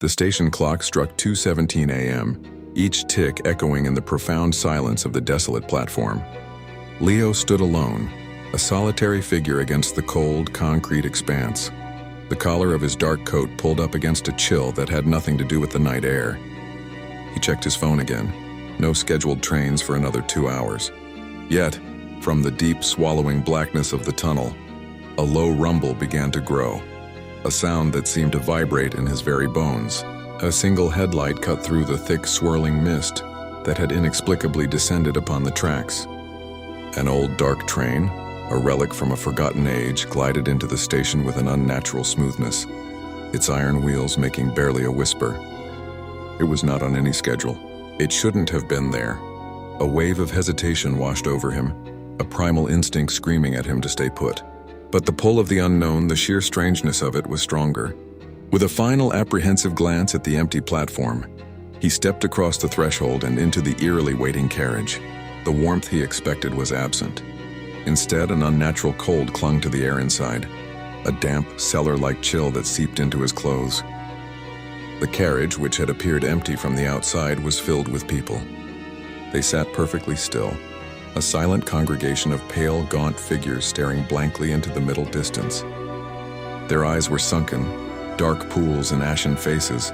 The station clock struck 2:17 a.m., each tick echoing in the profound silence of the desolate platform. Leo stood alone, a solitary figure against the cold, concrete expanse. The collar of his dark coat pulled up against a chill that had nothing to do with the night air. He checked his phone again. No scheduled trains for another 2 hours. Yet, from the deep, swallowing blackness of the tunnel, a low rumble began to grow, a sound that seemed to vibrate in his very bones. A single headlight cut through the thick, swirling mist that had inexplicably descended upon the tracks. An old, dark train, a relic from a forgotten age, glided into the station with an unnatural smoothness, its iron wheels making barely a whisper. It was not on any schedule. It shouldn't have been there. A wave of hesitation washed over him, a primal instinct screaming at him to stay put. But the pull of the unknown, the sheer strangeness of it, was stronger. With a final apprehensive glance at the empty platform, he stepped across the threshold and into the eerily waiting carriage. The warmth he expected was absent. Instead, an unnatural cold clung to the air inside, a damp, cellar-like chill that seeped into his clothes. The carriage, which had appeared empty from the outside, was filled with people. They sat perfectly still, a silent congregation of pale, gaunt figures staring blankly into the middle distance. Their eyes were sunken, dark pools and ashen faces,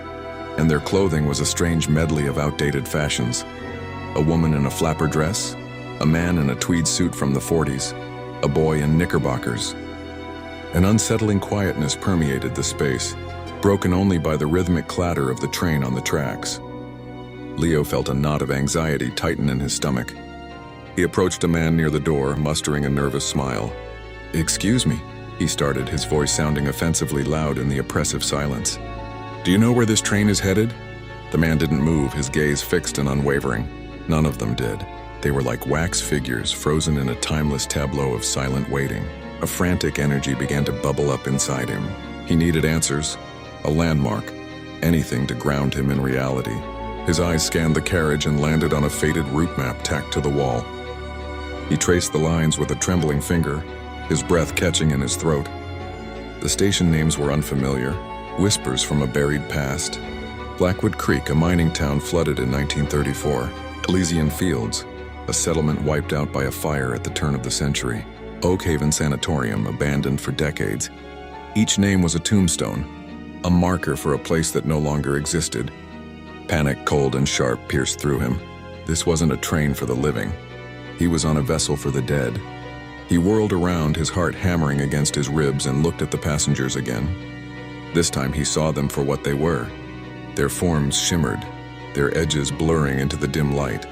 and their clothing was a strange medley of outdated fashions. A woman in a flapper dress, a man in a tweed suit from the 40s, a boy in knickerbockers. An unsettling quietness permeated the space, broken only by the rhythmic clatter of the train on the tracks. Leo felt a knot of anxiety tighten in his stomach. He approached a man near the door, mustering a nervous smile. "Excuse me," he started, his voice sounding offensively loud in the oppressive silence. "Do you know where this train is headed?" The man didn't move, his gaze fixed and unwavering. None of them did. They were like wax figures, frozen in a timeless tableau of silent waiting. A frantic energy began to bubble up inside him. He needed answers, a landmark, anything to ground him in reality. His eyes scanned the carriage and landed on a faded route map tacked to the wall. He traced the lines with a trembling finger, his breath catching in his throat. The station names were unfamiliar, whispers from a buried past. Blackwood Creek, a mining town flooded in 1934. Elysian Fields, a settlement wiped out by a fire at the turn of the century. Oak Haven Sanatorium, abandoned for decades. Each name was a tombstone, a marker for a place that no longer existed. Panic, cold and sharp, pierced through him. This wasn't a train for the living. He was on a vessel for the dead. He whirled around, his heart hammering against his ribs, and looked at the passengers again. This time he saw them for what they were. Their forms shimmered, their edges blurring into the dim light.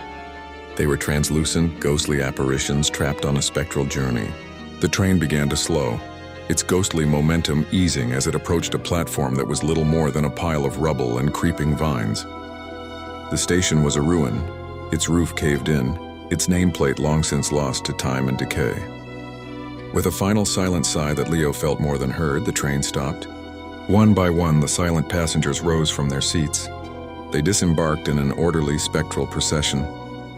They were translucent, ghostly apparitions trapped on a spectral journey. The train began to slow, its ghostly momentum easing as it approached a platform that was little more than a pile of rubble and creeping vines. The station was a ruin, its roof caved in, its nameplate long since lost to time and decay. With a final silent sigh that Leo felt more than heard, the train stopped. One by one, the silent passengers rose from their seats. They disembarked in an orderly spectral procession,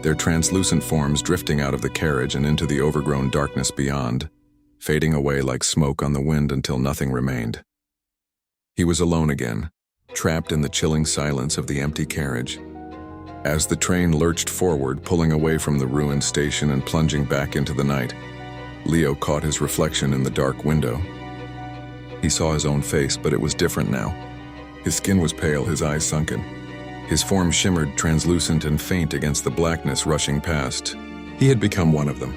their translucent forms drifting out of the carriage and into the overgrown darkness beyond, fading away like smoke on the wind until nothing remained. He was alone again, trapped in the chilling silence of the empty carriage. As the train lurched forward, pulling away from the ruined station and plunging back into the night, Leo caught his reflection in the dark window. He saw his own face, but it was different now. His skin was pale, his eyes sunken. His form shimmered translucent and faint against the blackness rushing past. He had become one of them.